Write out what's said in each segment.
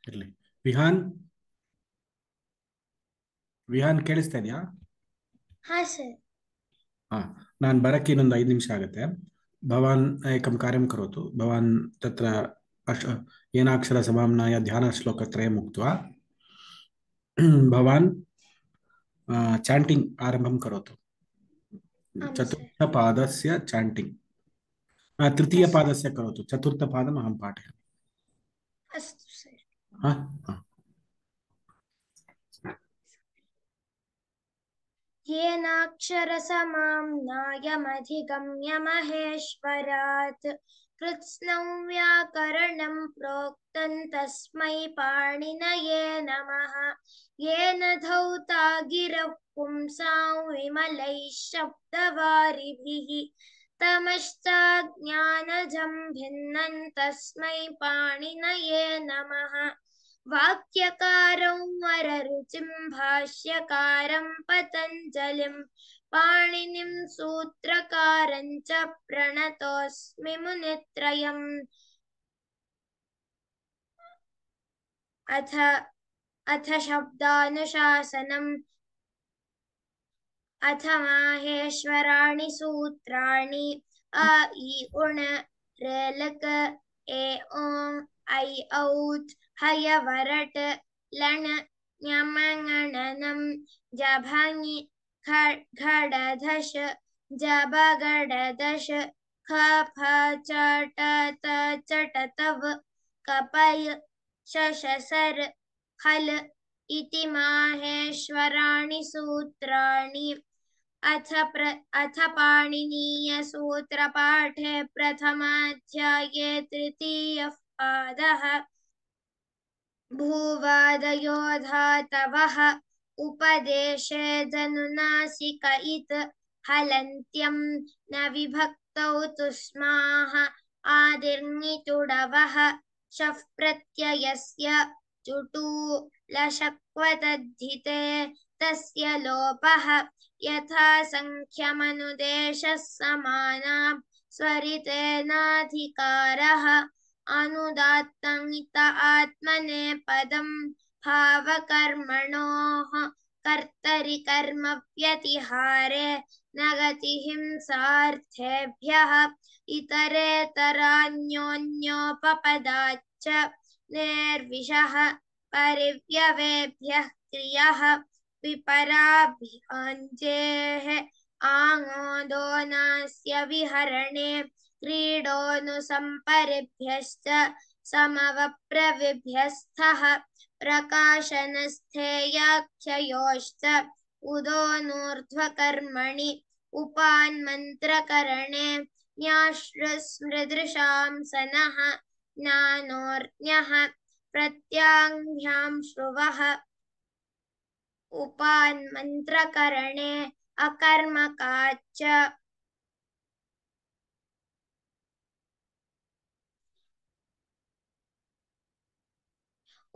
ಇರ್ಲಿ. ವಿಹಾನ್ ವಿಹಾನ್ ಕೇಳಿಸ್ತಾ ಇದೆಯಾ? ಹಾ ಸರ್. ನಾನು ಬರಕ್ಕೆ ಇನ್ನೊಂದು 5 ನಿಮಿಷ ಆಗುತ್ತೆ. ಭವಾನ್ ಏಕಂ ಕಾರ್ಯಂ ಕರೋತು. ಭವಾನ್ ತತ್ರ ಏನಾಕ್ಷರ ಸಮಾಮ್ನಾಯ ಧ್ಯಾನ ಶ್ಲೋಕತ್ರಯಂ ಉಕ್ತ್ವಾ ಭವಾನ್ ಚಾಂಟಿಂಗ್ ಆರಂಭಂ ಕರೋತು. चतुर्थपादस्य चाण्टिङ्ग्, तृतीयपादस्य करोतु, चतुर्थपादम् अहं पाठयामि. अस्तु सर. येनाक्षरसमाम्नायमधिगम्य महेश्वरात् कृत्स्नं व्याकरणं प्रोक्तं तस्मै पाणिनये नमः. येन धौता गिरः पुंसां विमलैः शब्दवारिभिः तमश्चाज्ञानजं भिन्नं तस्मै पाणिनये नमः. वाक्यकारं वररुचिं भाष्यकारं पतञ्जलिं पाणिनिं सूत्रकारं च प्रणतोऽस्मि मुनित्रयम्. अथ शब्दानुशासनम्. अथ माहेश्वराणि सूत्राणि अ इ उण रेलक ए ओं ऐ औत् हयवरट लण ञमङणनं जभङि घडधश जबगडदश खफ चटत चटतव कपय शशसर खल इति माहेश्वराणि सूत्राणि. अथ पाणिनीय सूत्रपाठे प्रथमाध्याये तृतीयः पादः. भूवादयो धातवः उपदेशे जनुनासिक इत हलन्त्यं न विभक्तौ तुस्माः आदिर्नितुडवः शः प्रत्ययस्य चुटू लशक्वतद्धिते तस्य लोपः यथा संख्यमनुदेशः समाना स्वरितेनाधिकारः. अनुदात्तमित आत्मने पदं भावकर्मणोः कर्तरि कर्म व्यतिहारे न गतिहिंसार्थेभ्यः इतरेतरान्योन्योपपदाच्च निर्विशः परिव्यवेभ्यः क्रियः विपराभ्याञ्जेः आङोदो नास्य विहरणे क्रीडोऽनुसम्परिभ्यश्च समवप्रविभ्यस्तः प्रकाशनस्थेयाख्ययोश्च उदोऽनूर्ध्वकर्मणि उपान्मन्त्रकरणे न्याश्रुस्मृदृशांसनः ज्ञानोर्ज्ञः प्रत्याङ्घ्यां श्रुवः उपान्मन्त्रकरणे अकर्मकाच्च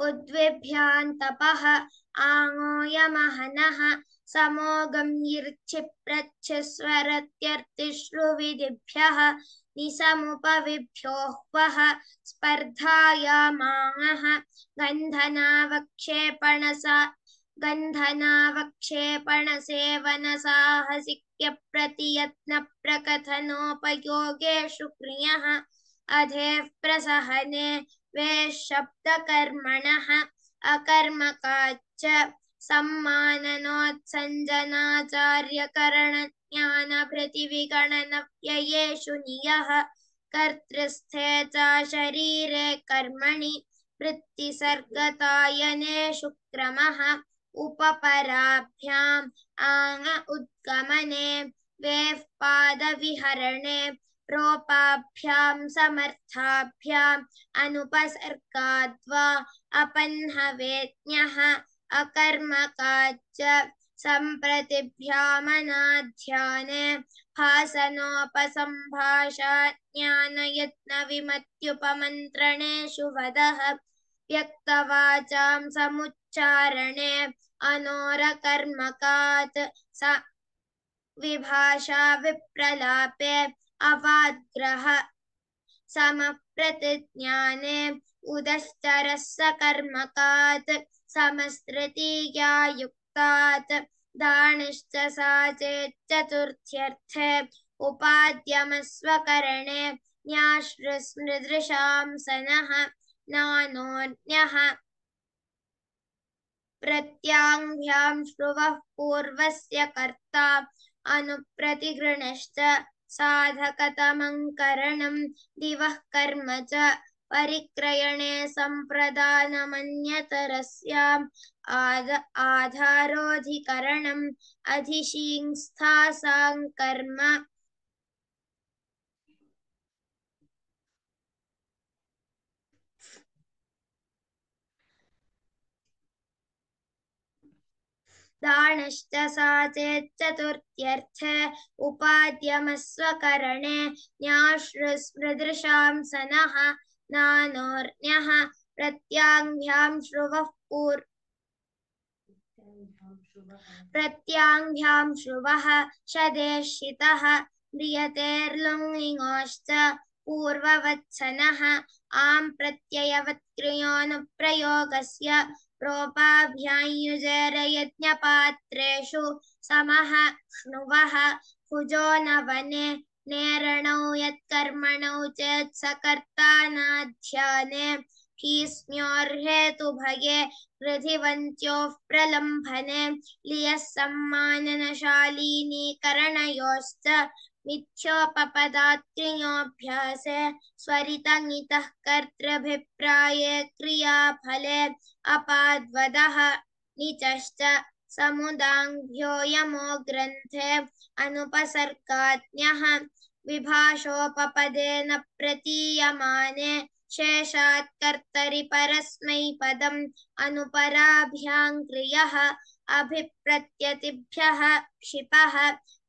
उद्विभ्यान्तपः आङोयमहनः समोगम्यिर्क्षिप्रच्छस्वरत्यर्तिश्रुविधिभ्यः निसमुपविभ्योऽह्वः स्पर्धायामाङः गन्धनावक्षेपणसेवनसाहसिक्यप्रतियत्नप्रकथनोपयोगेषु क्रियः अधेः प्रसहने वेशब्दकर्मणः अकर्मकाच्च सम्माननोत्सञ्जनाचार्यकरणज्ञानभृतिविगणनव्ययेषु नियः कर्तृस्थे च शरीरे कर्मणि वृत्तिसर्गतायनेषु क्रमः उपपराभ्याम् आङ उद्गमने वेः पादविहरणे रोपाभ्यां समर्थाभ्याम् अनुपसर्गाद्वा अपन्हवेज्ञः अकर्मकाच्च सम्प्रतिभ्यामनाध्याने भासनोपसम्भाषाज्ञानयत्नविमत्युपमन्त्रणेषु वदः व्यक्तवाचां समुच्चारणे अनोरकर्मकात् विभाषा विप्रलापे अवाद्ग्रह समप्रतिज्ञाने उदश्चरः सकर्मकात् समस्तृतीया युक्तात् दानश्च सा चेत् चतुर्थ्यर्थे उपाद्यमस्वकरणे न्याश्रुस्मृदृशां सनः नानोऽन्यः प्रत्याङ्भ्यां श्रुवः पूर्वस्य कर्ता अनुप्रतिगृणश्च साधकतमं करणं दिवः कर्म च परिक्रयणे सम्प्रदानमन्यतरस्याम् आधारोऽधिकरणम् अधिशींस्थासां कर्म दानश्च सा चेत् चतुर्थ्यर्थे उपाद्यमस्वकरणे न्याश्रुस्मृदृशां सनः नानोऽन्यः प्रत्याङ्भ्यां श्रुवः शदेशितः म्रियतेर्लुङ्लिङोश्च पूर्ववत्सनः आं प्रत्ययवत्क्रियोऽनुप्रयोगस्य प्रोपाभ्यायुजेरयज्ञपात्रेषु समः श्नुवः भुजो न वने नेरणौ यत्कर्मणौ चेत् सकर्ता नाध्याने भीष्म्योर्हेतुभये कृधिवन्त्योः प्रलम्भने लियः सम्माननशालीनीकरणयोश्च मिथ्योपपदात्क्रियोऽभ्यासे स्वरितङितः कर्तृभिप्राये क्रियाफले अपाद्वदः निचश्च समुदाङ्भ्यो यमो ग्रन्थे अनुपसर्गाज्ञः विभाषोपपदेन प्रतीयमाने शेषात् कर्तरि परस्मैपदम् अनुपराभ्यां क्रियः अभिप्रत्यतिभ्यः क्षिपः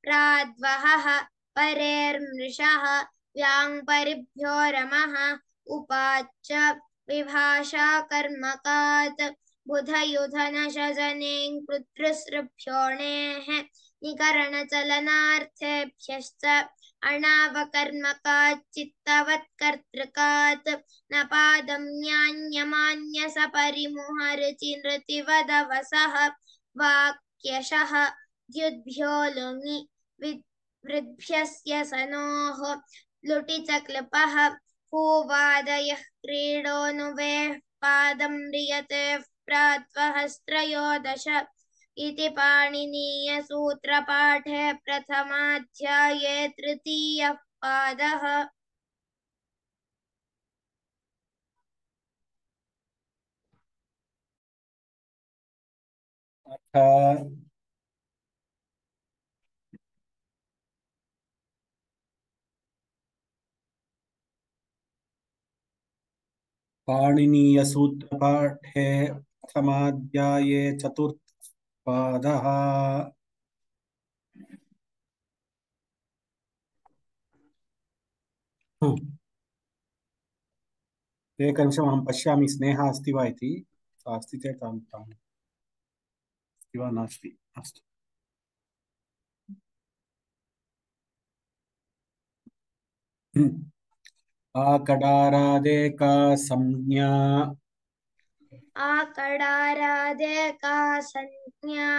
प्राद्वहः परेर्मृषः व्याङ्परिभ्यो रमः उपाच्च विभाषा कर्मकात् बुधयुधनशजनें कृतृसृभ्योणेः निकरणचलनार्थेभ्यश्च अणावकर्मकाच्चित्तवत्कर्तृकात् न पादं न्यान्यमान्यसपरिमुहरचिनृतिवदवसः वाक्यशः द्युद्भ्यो लुङि वृद्भ्यस्य सनोः लुटि च क्लृपः भूवादयः क्रीडोऽनुवेः पादं म्रियतेः प्रात्वहस्त्रयोदश इति पाणिनीयसूत्रपाठे प्रथमाध्याये तृतीयः पादः पाणिनीयसूत्रपाठे प्रथमाध्याये चतुर्थः पादः। एकनिमिषम् अहं पश्यामि स्नेहा अस्ति वा इति। सा अस्ति चेत् अहं अस्ति वा नास्ति अस्तु। आकडारादेका संज्ञा आकडारादेका संज्ञा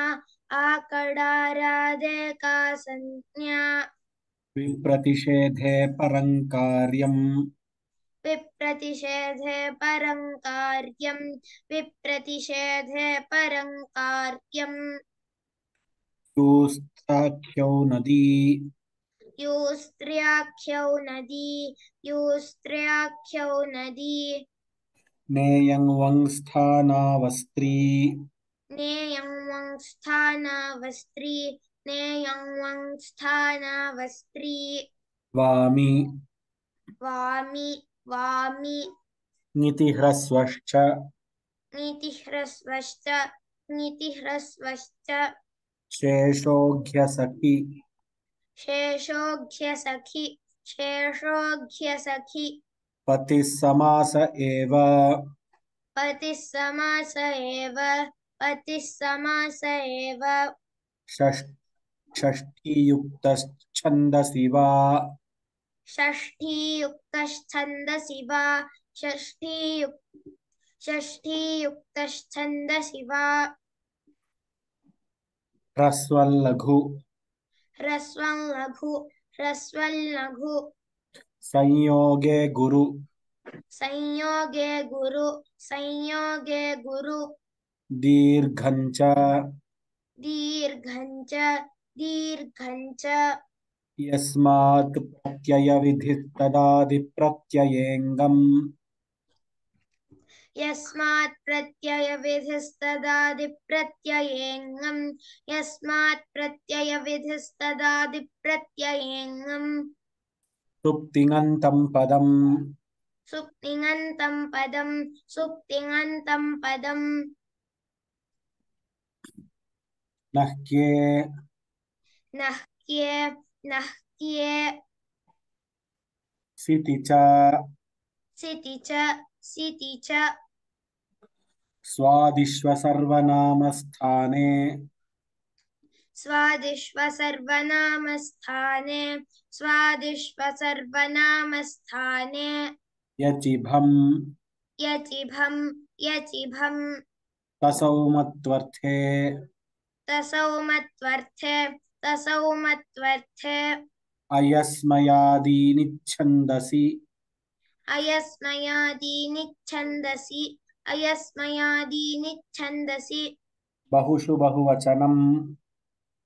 आकडारादेका संज्ञा विप्रतिषेधे परं कार्यम् विप्रतिषेधे परं कार्यं विप्रतिषेधे परं कार्यम् यूस्त्राख्यौ नदी यूस्त्र्याख्यौ नदी नेयं वंस्थानावस्त्री नेयं वंस्थानावस्त्री वामी वामी नीतिह्रस्वश्च नीतिह्रस्वश्च शेषोऽघ्यसखि पतिः समास एव पतिः समास एव षष्ठीयुक्तश्छन्दसि वा षष्ठीयुक्तश्छन्दसि वा षष्ठीयुक्तश्छन्दसि वा ह्रस्वल्लघु ह्रस्वं लघु ह्रस्वल्लघु संयोगे गुरु संयोगे गुरु संयोगे गुरु दीर्घं च दीर्घं च दीर्घं च यस्मात् प्रत्ययविधिस्तदादिप्रत्ययेङ्गम् यस्मात् प्रत्ययविधिस्तदादिप्रत्ययेङ्गम् यस्मात् प्रत्ययविधिस्तदादिप्रत्ययेङ्गम् सुप्तिङन्तं पदम् सुप्तिङन्तं पदम् सुप्तिङन्तं पदम् नह्ये नह्ये नह्ये सिति च सिति च सिति च स्वादिश्वसर्वनामस्थाने स्वादिश्वसर्वनामस्थाने स्वादिश्वसर्वनामस्थाने यचिभम् यचिभम् यचिभम् तसौमत्वर्थे तसौमत्वर्थे तसौमत्वर्थे अयस्मयादीनिच्छन्दसि अयस्मयादीनिच्छन्दसि अयस्मयादीनिच्छन्दसि बहुषु बहुवचनम्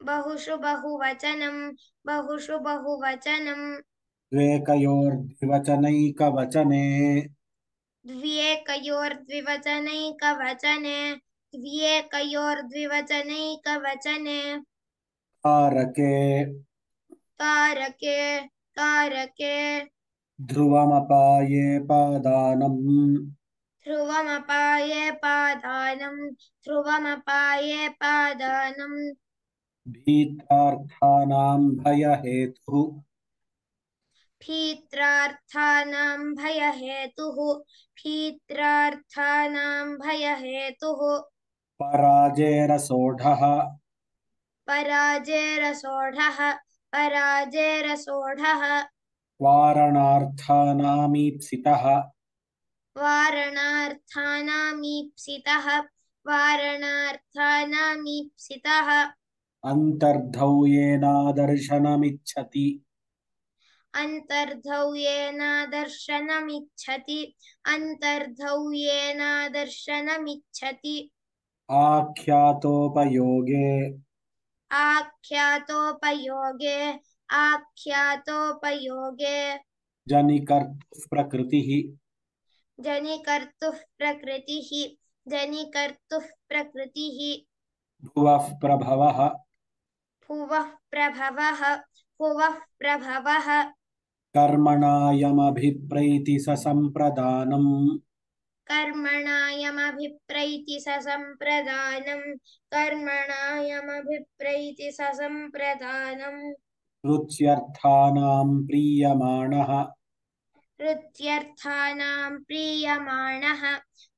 बहुषु बहुवचनम् बहुषु बहुवचनम् द्वेकयोर्द्विवचनैकवचने द्व्येकयोर्द्विवचनैकवचने द्व्येकयोर्द्विवचनैकवचने कारके कारके कारके ध्रुवमपाये पादानम् ध्रुवमपाये पादानम् ध्रुवमपाये पादानम् भीतार्थानां भयहेतुः भीत्रार्थानां भयहेतुः भीत्रार्थानां भयहेतुः पराजेरसोढः पराजेरसोढः पराजेरसोढः वारणार्थानामीप्सितः वारणार्थानामीप्सितः वारणार्थानामीप्सितः अन्तर्धौयेनादर्शनमिच्छति अन्तर्धौयेनादर्शनमिच्छति अन्तर्धौयेनादर्शनमिच्छति आख्यातोपयोगे आख्यातोपयोगे आख्यातोपयोगे जनिकर्तुः प्रकृतिः जनिकर्तुः प्रकृतिः जनिकर्तुः प्रकृतिः भुवः प्रभवः भुवः प्रभवः भुवः प्रभवः कर्मणायमभिप्रैति ससम्प्रदानम् कर्मणायमभिप्रैति ससम्प्रदानम् कर्मणायमभिप्रैति ससम्प्रदानम् रुच्यर्थानां प्रीयमाणः ऋत्यर्थानां प्रीयमाणः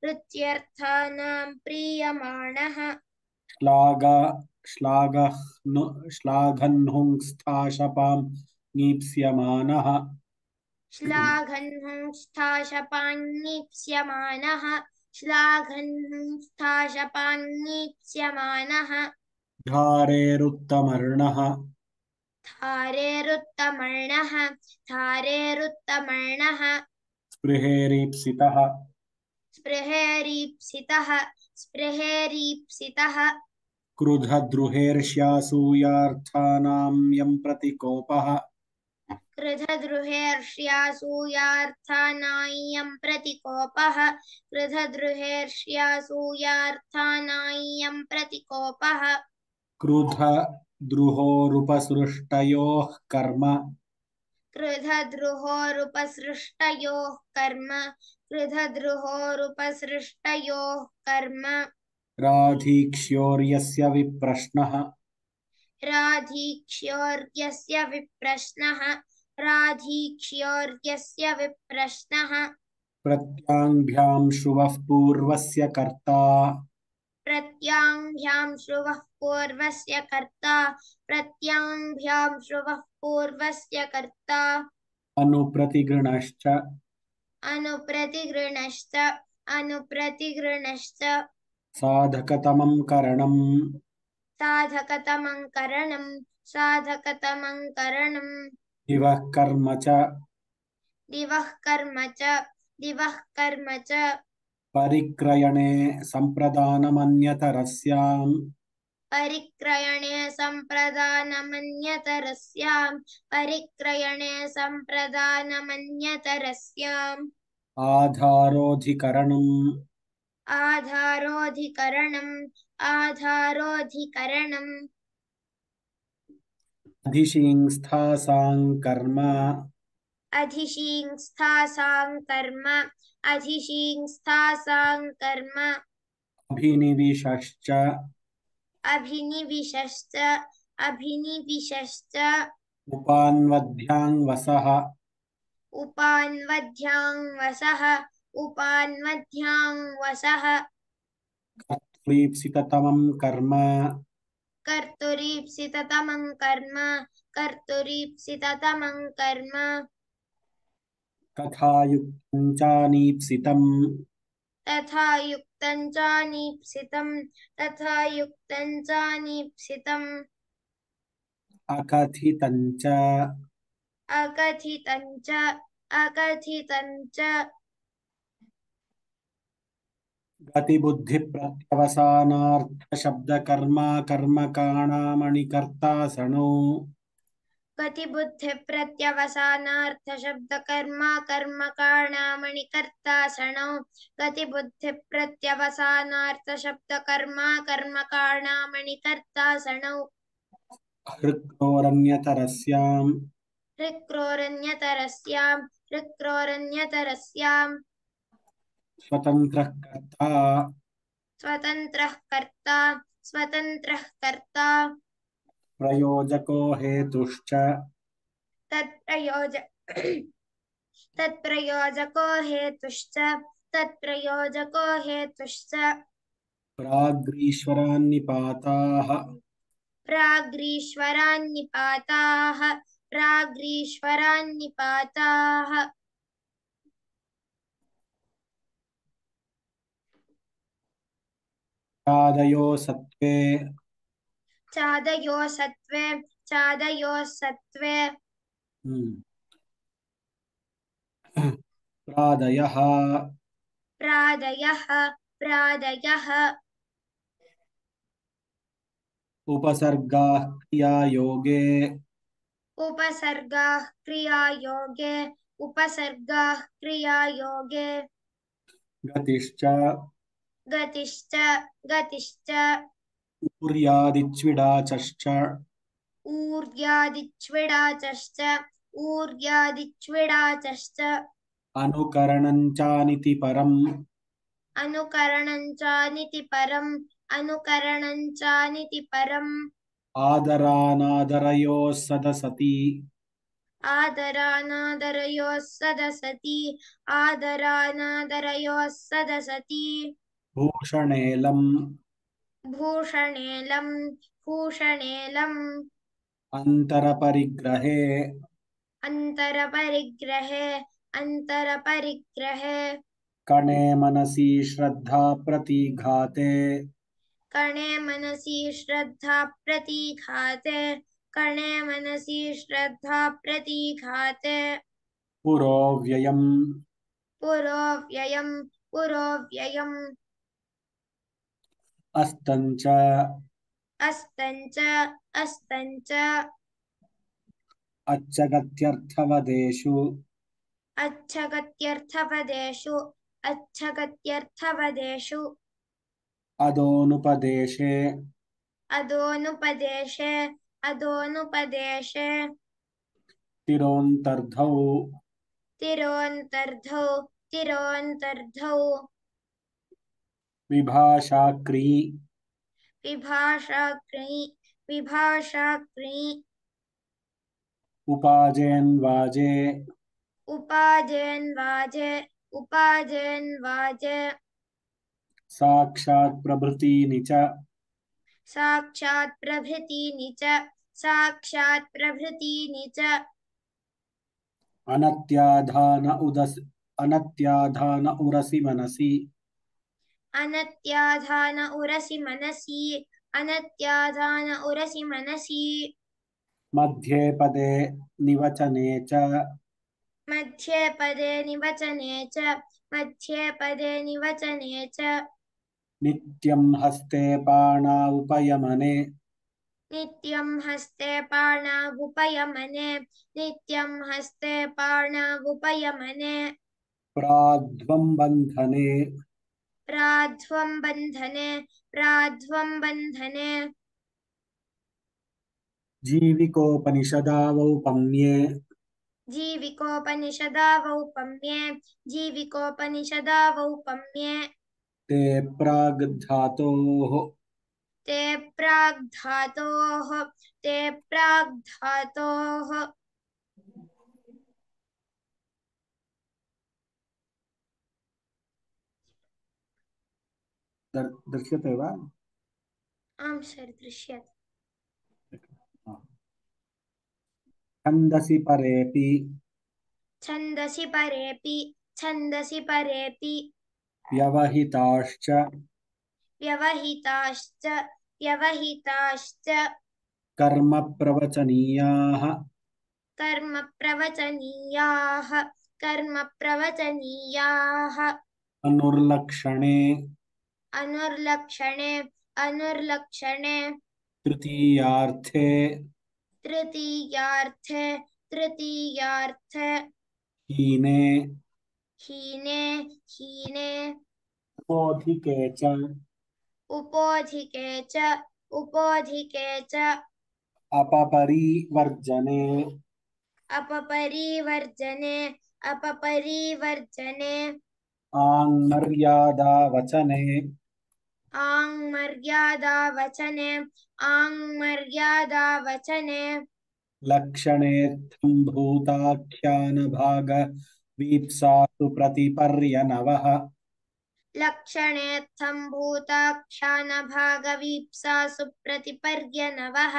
ऋत्यर्थानां प्रीयमाणः श्लाघ श्लाघन्हुंस्थाशपां नीप्स्यमानः श्लाघन्हुंस्थाशपान्नीप्स्यमानः श्लाघन्हुंस्थाशपान्नीप्स्यमानः धारेरुत्तमर्णः धारेरुत्तमर्णः धारेरुत्तमर्णः स्पृहेरीप्सितः स्पृहेरीप्सितः स्पृहेरीप्सितः क्रुधद्रुहेर्ष्यासूयार्थानां यं प्रतिकोपः कृधद्रुहेर्ष्यासूयार्थानाय्यं प्रतिकोपः कृधद्रुहेर्ष्यासूयार्थानाय्यं प्रतिकोपः क्रुधद्रुहोरुपसृष्टयोः कर्म कृधद्रुहोरुपसृष्टयोः कर्म कृधद्रुहोरुपसृष्टयोः कर्म राधीक्ष्योर्यस्य विप्रश्नः राधीक्ष्योर्यस्य विप्रश्नः राधीक्ष्योर्यस्य विप्रश्नः प्रत्याङ्भ्यां श्रुवः पूर्वस्य कर्ता प्रत्याङ्भ्यां श्रुवः पूर्वस्य कर्ता प्रत्याङ्भ्यां श्रुवः पूर्वस्य कर्ता अनुप्रतिगृणश्च अनुप्रतिगृणश्च अनुप्रतिगृणश्च साधकतमं करणम् साधकतमं करणं साधकतमं करणं दिवः कर्म च दिवः कर्म च दिवः कर्म च परिक्रयणे सम्प्रदानमन्यतरस्याम् परिक्रयणे सम्प्रदानमन्यतरस्याम् परिक्रयणे सम्प्रदानमन्यतरस्याम् आधारोऽधिकरणम् आधारोऽधिकरणम् आधारोऽधिकरणम् अधिशींस्थासां कर्म अधिशींस्थासां कर्म अधिशींस्थासां कर्म अभिनिविशश्च अभिनिविशश्च अभिनिविशश्च उपान्वद्भ्याङ्वसः उपान्वद्भ्याङ्वसः उपान्वद्भ्याङ्वसः कर्तुरीप्सिततमं कर्म कर्तुरीप्सिततमं कर्म कर्तुरीप्सिततमं कर्म तथा युक्तं चानीप्सितम् तथा युक्तं चानीप्सितं तथा युक्तं चानीप्सितम् अकथितं च अकथितं च अकथितं च गतिबुद्धिप्रत्यवसानार्थशब्दकर्माकर्मकाणामणिकर्तासणौ गतिबुद्धिप्रत्यवसानार्थशब्दकर्मा कर्मकाणामणिकर्तासणौ गतिबुद्धिप्रत्यवसानार्थशब्दकर्मा कर्मकाणामणिकर्तासणौ हृक्रोरन्यतरस्याम् हृक्रोरन्यतरस्याम् हृक्रोरन्यतरस्याम् स्वतन्त्रः कर्ता स्वतन्त्रः कर्ता स्वतन्त्रः कर्ता प्रयोजको हेतुश्च तत्प्रयोज तत्प्रयोजको हेतुश्च तत्प्रयोजको हेतुश्च प्राग्रीश्वरान्निपाताः प्राग्रीश्वरान्निपाताः प्राग्रीश्वरान्निपाताः चादयो सत्त्वे चादयो सत्त्वे चादयो सत्त्वे प्रादयः प्रादयः प्रादयः उपसर्गाः क्रियायोगे उपसर्गाः क्रियायोगे उपसर्गाः क्रियायोगे गतिश्च गतिश्च गतिश्च ऊर्यादिच्विडाचश्च ऊर्यादिच्विडाचश्च ऊर्यादिच्विडाचश्च अनुकरणं चानिति परम् अनुकरणं चानिति परम् अनुकरणं चानिति परम् आदरानादरयोः सदसति आदरानादरयोः सदसति आदरानादरयोः सदसति भूषणेलम् भूषणेलम् भूषणेलम् अन्तरपरिग्रहे अन्तरपरिग्रहे अन्तरपरिग्रहे कणे मनसि श्रद्धा प्रतिघाते कणे मनसि श्रद्धा प्रतिघाते कणे मनसि श्रद्धा प्रतिघाते पुरोव्ययम् पुरोव्ययम् पुरोव्ययम् अस्तञ्च अस्तञ्च अस्तञ्च अच्छगत्यर्थवदेषु अच्छगत्यर्थपदेषु अच्छगत्यर्थपदेषु अदोनुपदेशे अदोनुपदेशे अदोनुपदेशे तिरोन्तर्धौ तिरोन्तर्धौ तिरोन्तर्धौ विभाषाक्री विभाषाक्री विभाषाक्री उपाजेन्वाजे उपाजेन्वाजे उपाजेन्वाजे साक्षात् प्रभृतीनि च साक्षात् प्रभृतीनि च साक्षात् प्रभृतीनि च अनत्याधान अनत्याधान उरसि मनसि अनत्याधान उरसि मनसि अनत्याधान उरसि मनसि मध्ये पदे निवचने च मध्ये पदे निवचने च मध्ये पदे निवचने च नित्यं हस्ते पाणावुपयमने नित्यं हस्ते पाणावुपयमने नित्यं हस्ते पाणावुपयमने प्राध्वं बन्धने प्राध्वं बन्धने प्राध्वं बन्धने जीविकोपनिषदावौपम्ये जीविकोपनिषदावौपम्ये जीविकोपनिषदावौपम्ये ते प्राग्धातोः ते प्राग्धातोः ते प्राग्धातोः दृश्यते वा? आं सर् दृश्यते छन्दसि परेऽपि छन्दसि परेऽपि छन्दसि परेऽपि व्यवहिताश्च व्यवहिताश्च व्यवहिताश्च कर्म प्रवचनीयाः कर्म प्रवचनीयाः कर्म प्रवचनीयाः अनुर्लक्षणे अनुर्लक्षणे अनुर्लक्षणे तृतीयार्थे तृतीयार्थे तृतीयार्थे हीने हीने हीने उपोधिके च उपोधिके च उपोधिके च अपपरिवर्जने अपपरिवर्जने अपपरिवर्जने आङ्मर्यादावचने आङ्मर्यादावचने आङ्मर्यादावचने लक्षणेऽर्थं भूताख्यानभागवीप्सासु प्रतिपर्यनवः लक्षणेऽर्थं भूताख्यानभागवीप्सासु प्रतिपर्यनवः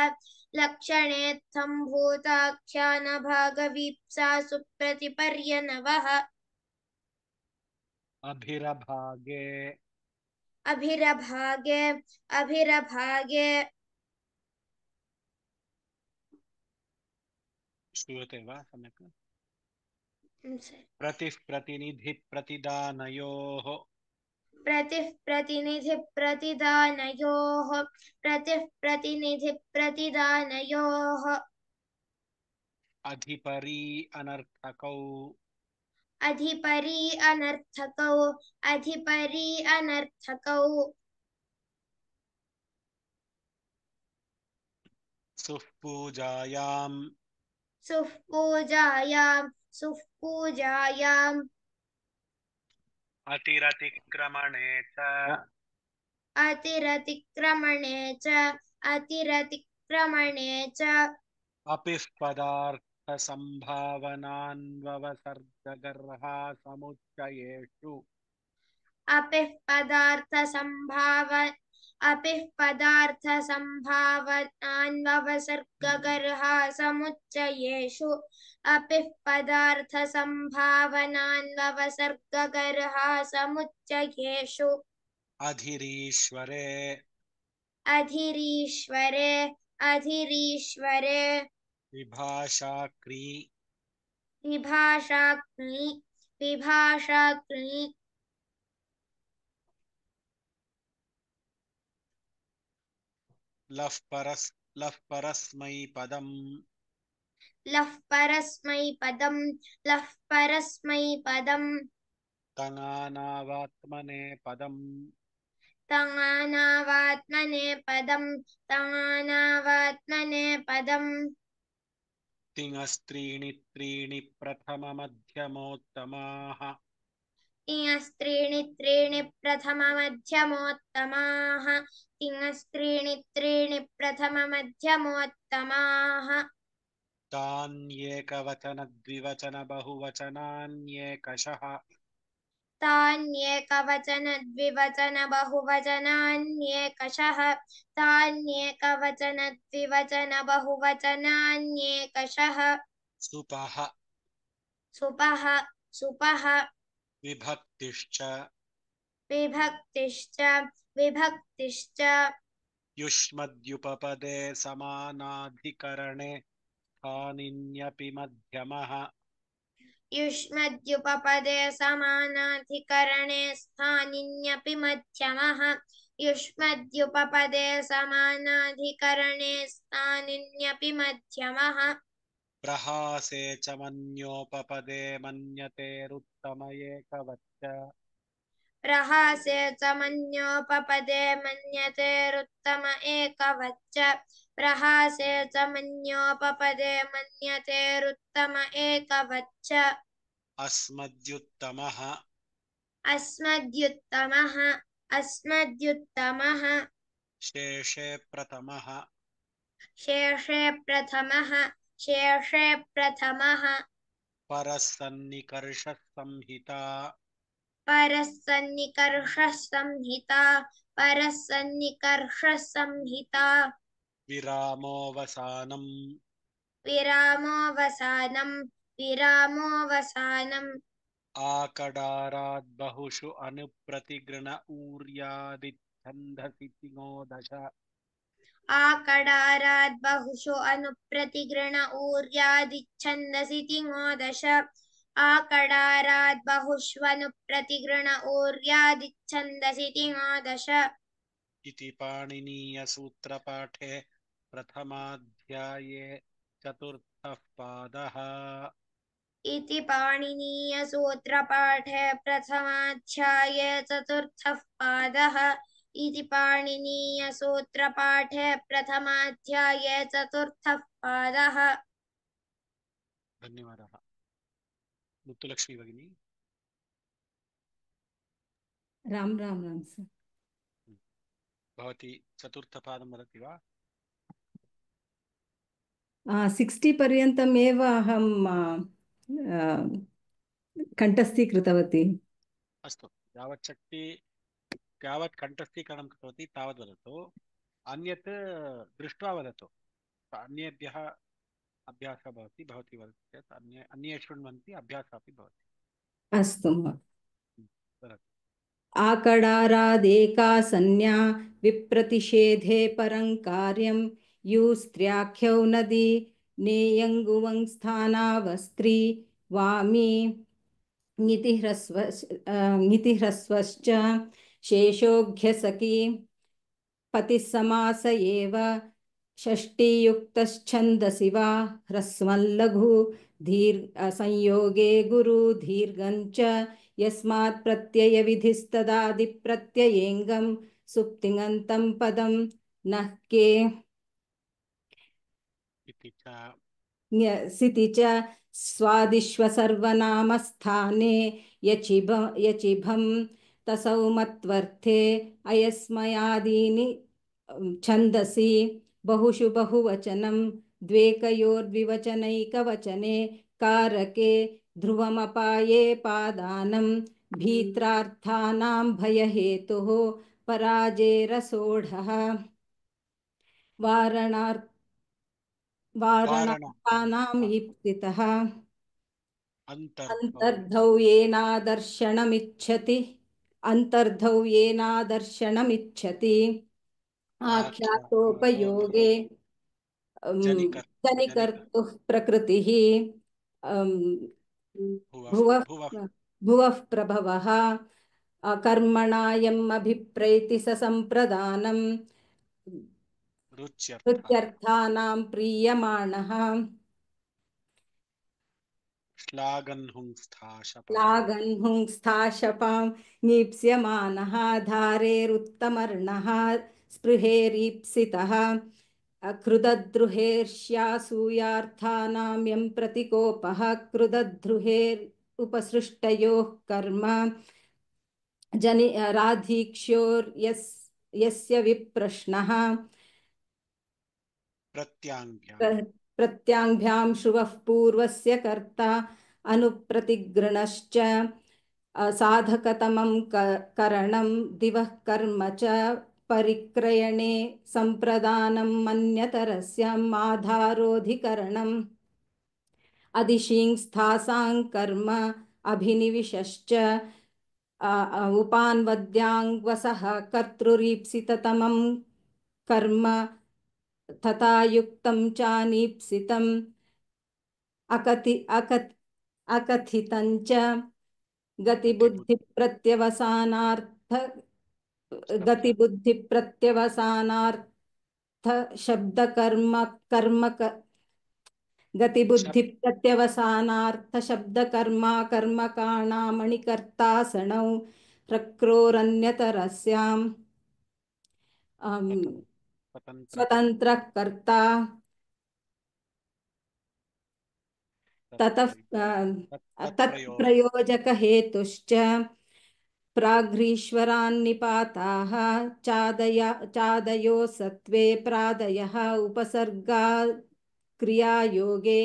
लक्षणेऽर्थं भूताख्यानभागवीप्सासु प्रतिपर्यनवः अभिरभागे अभिरभागे अभिरभागे श्रूयते वा सम्यक्? प्रतिः प्रतिः प्रतिनिधिप्रतिदानयोः प्रतिनिधिप्रतिदानयोः प्रतिः प्रतिनिधिप्रतिदानयोः अधिपरि अनर्थकौ अधिपरि अनर्थकौ अधिपरि अनर्थकौ सुःपूजायां सुःपूजायां सुःपूजायाम् अतिरतिक्रमणे च अतिरतिक्रमणे च अतिरतिक्रमणे च अपिः पदार्थसम्भावनान्ववसर्गगर्हा समुच्चयेषु अपिः पदार्थसम्भावनान्ववसर्गगर्हा समुच्चयेषु अपिः पदार्थसम्भावनान्ववसर्गगर्हा समुच्चयेषु अधिरीश्वरे अधिरीश्वरे अधिरीश्वरे विभाषाक्री विभाषाग्नि विभाषाग्नि लः परस्मैपदम् लः परस्मैपदम् लः परस्मैपदम् तङानावात्मनेपदम् तङानावात्मनेपदम् तङानावात्मनेपदम् तिङस्त्रीणि त्रीणि प्रथममध्यमोत्तमाः तिङस्त्रीणि त्रीणि प्रथममध्यमोत्तमाः तिङस्त्रीणि त्रीणि प्रथममध्यमोत्तमाः तान्येकवचन बहुवचनान्येकशः तान्येकवचन द्विवचन बहुवचनान्येकशः तान्येकवचन द्विवचन बहुवचनान्येकशः सुपः सुपः सुपः विभक्तिश्च विभक्तिश्च विभक्तिश्च युष्मद्युपपदे समानाधिकरणे स्थानिन्यपि मध्यमः युष्मद्युपपदे समानाधिकरणे स्थानिन्यपि मध्यमः युष्मद्युपपदे समानाधिकरणे स्थानिन्यपि मध्यमः प्रहासे च मन्योपपदे मन्यतेरुत्तम एकवच्च प्रहासे च मन्योपपदे मन्यतेरुत्तम एकवच्च प्रहासे च मन्योपपदे मन्यतेरुत्तम एकवच्च अस्मद्युत्तमः अस्मद्युत्तमः अस्मद्युत्तमः शेषे प्रथमः शेषे प्रथमः शेषे प्रथमः परसन्निकर्षः संहिता परः सन्निकर्षः संहिता परः सन्निकर्षः संहिता विरामोऽवसानम् विरामोऽवसानम् विरामोऽवसानम् आकडारात् बहुषु अनुप्रतिगृण ऊर्यादिच्छन्दसि तिङोदश आकडारात् बहुषु अनुप्रतिगृण ऊर्यादिच्छन्दसि तिङोदश आकडारात् बहुष्वनुप्रतिगृण ऊर्यादिच्छन्दसि तिङोदश इति पाणिनीयसूत्रपाठे प्रथमाध्याये चतुर्थः पादः इति पाणिनीयसूत्रपाठे प्रथमाध्याये चतुर्थः पादः इति पाणिनीयसूत्रपाठे प्रथमाध्याये चतुर्थः पादः धन्यवादः मुत्तुलक्ष्मी भगिनी राम राम राम सर भवती चतुर्थपादं वदति वा 60 पर्यन्तमेव अहं कण्ठस्थीकृतवती अस्तु यावत् कण्ठस्थीकरणं कृतवती तावत् वदतु अन्यत् दृष्ट्वा वदतु अन्येभ्यः अभ्यासः भवति भवती वदति चेत् अन्ये शृण्वन्ति अभ्यासः अपि भवति अस्तु वदतु आकडारादेका संज्ञा विप्रतिषेधे परं कार्यं यूस्त्र्याख्यौ नदी नेयङ्गुवं स्थानावस्त्री वामी ङितिह्रस्वश्च शेषोऽघ्यसखी पतिसमास एव षष्टियुक्तश्छन्दसि वा ह्रस्वल्लघु संयोगे गुरु दीर्घञ्च यस्मात् प्रत्ययविधिस्तदादिप्रत्ययेङ्गं सुप्तिङन्तं पदं नः के सिति च स्वादिष्वसर्वनामस्थाने यचिभं तसौ मत्वर्थे अयस्मयादीनि छन्दसि बहुषु बहुवचनं द्वेकयोर्द्विवचनैकवचने कारके ध्रुवमपाये पादानं भीत्रार्थानां भयहेतुः पराजेरसोढः वारणार्थानां ईप्सितः अन्तर्धौ येनादर्शनमिच्छति आख्यातोपयोगे जनिकर्तुः प्रकृतिः भुवः प्रभवः कर्मणायम् अभिप्रैति ससम्प्रदानं रुच्यर्थानां प्रीयमाणः श्लाघन्हुंस्थाशपां ङीप्स्यमानः धारेरुत्तमर्णः स्पृहेरीप्सितः क्रुदद्रुहेर्ष्यासूयार्थानां यं प्रतिकोपः क्रुदद्रुहेरुपसृष्टयोः कर्म राधीक्ष्योर्यस्य विप्रश्नः प्रत्याङ्भ्यां श्रुवः पूर्वस्य कर्ता अनुप्रतिगृणश्च साधकतमं करणं दिवः कर्म च परिक्रयणे सम्प्रदानं मन्यतरस्याम् आधारोऽधिकरणम् अधिशींस्थासां कर्म अभिनिविशश्च उपान्वद्याङ्वसः कर्तृरीप्सिततमं कर्म तथा युक्तं चानीप्सितम् अकथितं च गतिबुद्धिप्रत्यवसानार्थ शब्दकर्म कर्म गतिबुद्धिप्रत्यवसानार्थ शब्दकर्मा कर्मकाणामणिकर्तासनौ प्रक्रोरन्यतरस्याम् स्वतन्त्रः कर्ता ततः तत्प्रयोजकहेतुश्च प्राग्रीश्वरान्निपाताः चादयो सत्त्वे प्रादयः उपसर्गा क्रियायोगे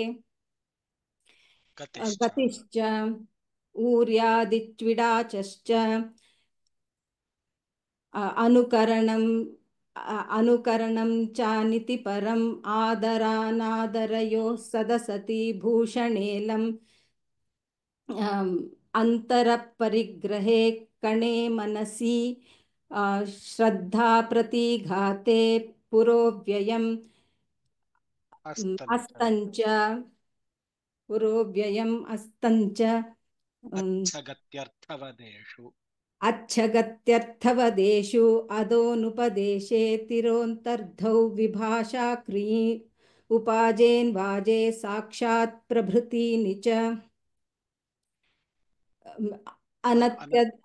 गतिश्च ऊर्यादिच्विडाचश्च अनुकरणं चानिति परम् आदरानादरयोः सदसति भूषणेलम् अन्तरपरिग्रहे कणे मनसि श्रद्धा प्रतिघाते पुरोव्ययम् अस्तञ्च पुरोव्ययम् अस्तञ्च अच्छगत्यर्थवदेषु अदोनुपदेशे तिरोन्तर्धौ विभाषा क्री उपाजेन् वाजे साक्षात् प्रभृतीनि च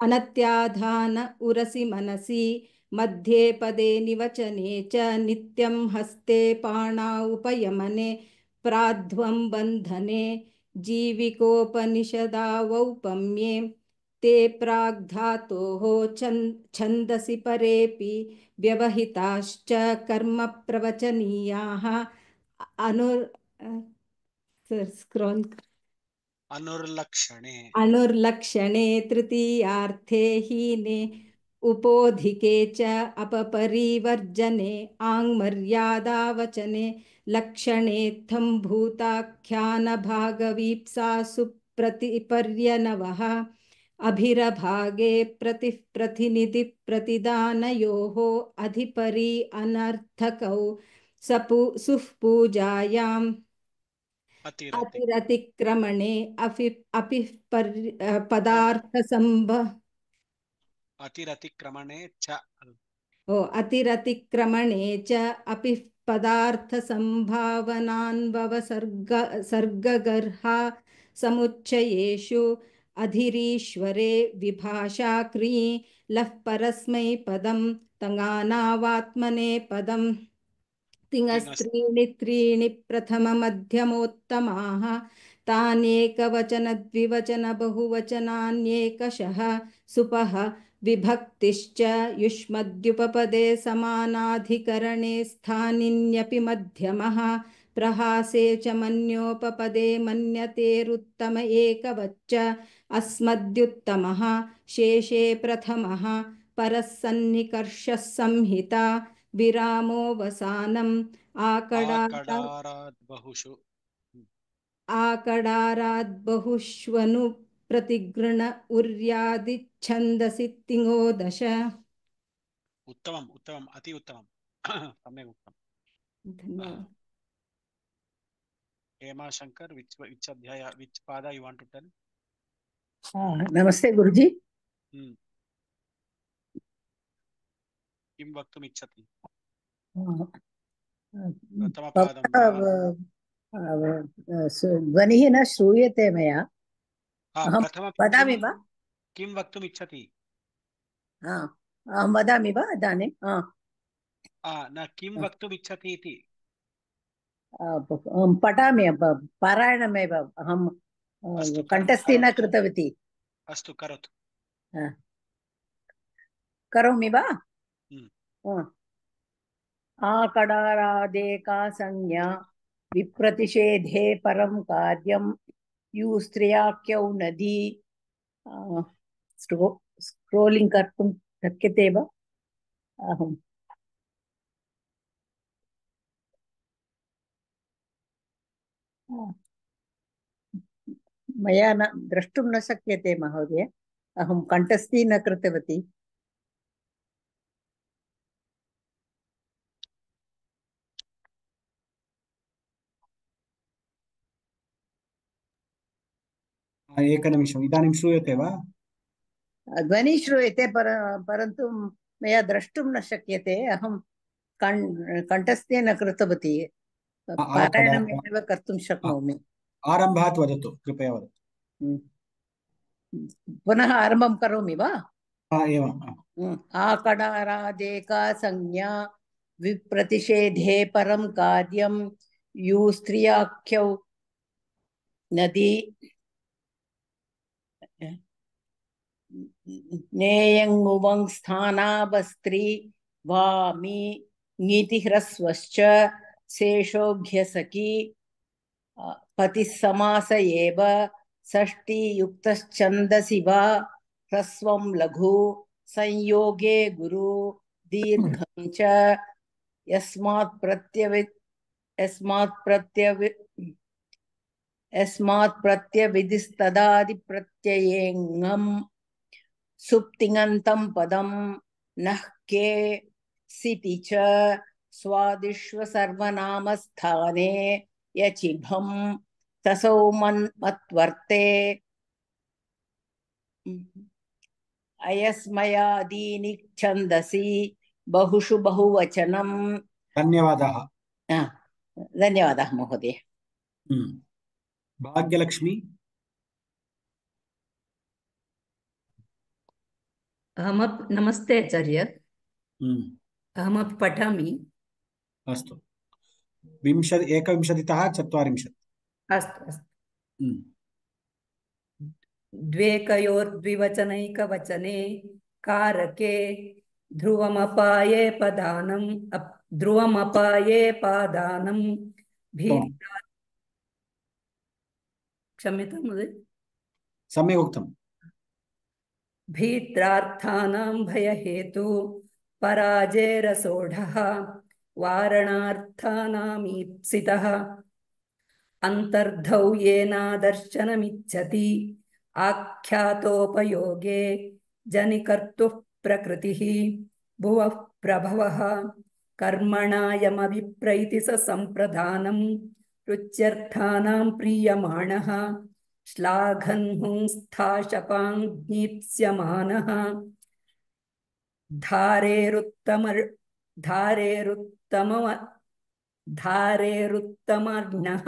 अनत्याधान उरसि मनसि मध्ये पदे निवचने च नित्यं हस्ते पाणा उपयमने प्राध्वं बन्धने जीविकोपनिषदावौपम्ये ते प्राग्धातोः छन्दसि परेऽपि व्यवहिताश्च कर्म प्रवचनीयाः अनुर्लक्षणे तृतीयार्थे हीने उपोधिके च अपपरिवर्जने आङ्मर्यादावचने लक्षणेत्थं भूताख्यानभागवीप्सासु प्रतिपर्यनवः अभिरभागे प्रतिनिधिप्रतिदानयोः अधिपरि अनर्थकौ सुःपूजायाम् अतिरतिक्रमणे अपि अतिरतिक्रमणे च अपि पदार्थसम्भावनान्वसर्गगर्हा समुच्चयेषु अधिरीश्वरे विभाषा क्री लः परस्मैपदं तङानावात्मनेपदम् तिङस्त्रीणि त्रीणि प्रथममध्यमोत्तमाः तान्येकवचन द्विवचन बहुवचनान्येकशः सुपः विभक्तिश्च युष्मद्युपपदे समानाधिकरणे स्थानिन्यपि मध्यमः प्रहासे च मन्योपपदे मन्यतेरुत्तम एकवच्च अस्मद्युत्तमः शेषे प्रथमः परः सन्निकर्षः संहिता विरामोऽवसानम् आकडाराद्बहुष्वनु प्रतिगृण उर्यादिच्छन्दसि तिङो दश उत्तमम् उत्तमम् अति उत्तमम् सम्यक् उक्तम् धन्यवाद हेमा शंकर which अध्याय which pada you want to tell नमस्ते गुरुजी किं वक्तुम् इच्छति ध्वनिः न श्रूयते मया प्रथमं वदामि वा किं वक्तुम् इच्छति अहं वदामि वा इदानीं न किं वक्तुम् इच्छति इति पठामि पारायणमेव अहं कण्ठस्थी न कृतवती अस्तु करोतु करोमि वा आकडारादेका संज्ञा विप्रतिषेधे परं कार्यं यु स्त्रियाख्यौ नदी स्क्रोलिंग कर्तुं शक्यते वा अहं मया न द्रष्टुं न शक्यते महोदय, अहं कण्ठस्थी न कृतवती। एकनिमिषम्, इदानीं श्रूयते वा? ध्वनिः श्रूयते, परन्तु मया द्रष्टुं न शक्यते। अहं कण्ठस्थे न कृतवती, पारायणमेव कर्तुं शक्नोमि। आरम्भात् वदतु, कृपया वदतु। पुनः आरम्भं करोमि वा? एवम्। आकडारादेका संज्ञा विप्रतिषेधे परं कार्यं यु स्त्रियाख्यौ नदी नेयङ्गुवं स्थानावस्त्री वामि नीतिह्रस्वश्च शेषोऽभ्यसकी पतिः समास एव षष्टियुक्तश्छन्दसि वा ह्रस्वं लघु संयोगे गुरु दीर्घं च यस्मात् प्रत्यविधिस्तदादिप्रत्ययेऽङ्गम् सुप्तिङन्तं पदं नः के सिति च स्वादिष्व सर्वनामस्थाने यचिभं तसौ मन्मत्वर्ते अयस्मयादीनि छन्दसि बहुषु बहुवचनं। धन्यवादः। धन्यवादः महोदय। भाग्यलक्ष्मी। नमस्ते आचार्य। अहमपि पठामि। अस्तु, 21तः 40। अस्तु अस्तु। द्वेकयोर्द्विवचनैकवचने कारके ध्रुवमपाये पादानं क्षम्यतां महोदय। सम्यक् उक्तम्। भीत्रार्थानां भयहेतु पराजेरसोढः वारणार्थानामीप्सितः अन्तर्धौ येनादर्शनमिच्छति आख्यातोपयोगे जनिकर्तुः प्रकृतिः भुवः प्रभवः कर्मणायमभिप्रैति स सम्प्रदानं रुच्यर्थानां प्रीयमाणः श्लाघन्हुंस्थाशपाङ्गीप्स्यमानः धारेरुत्तमर्णः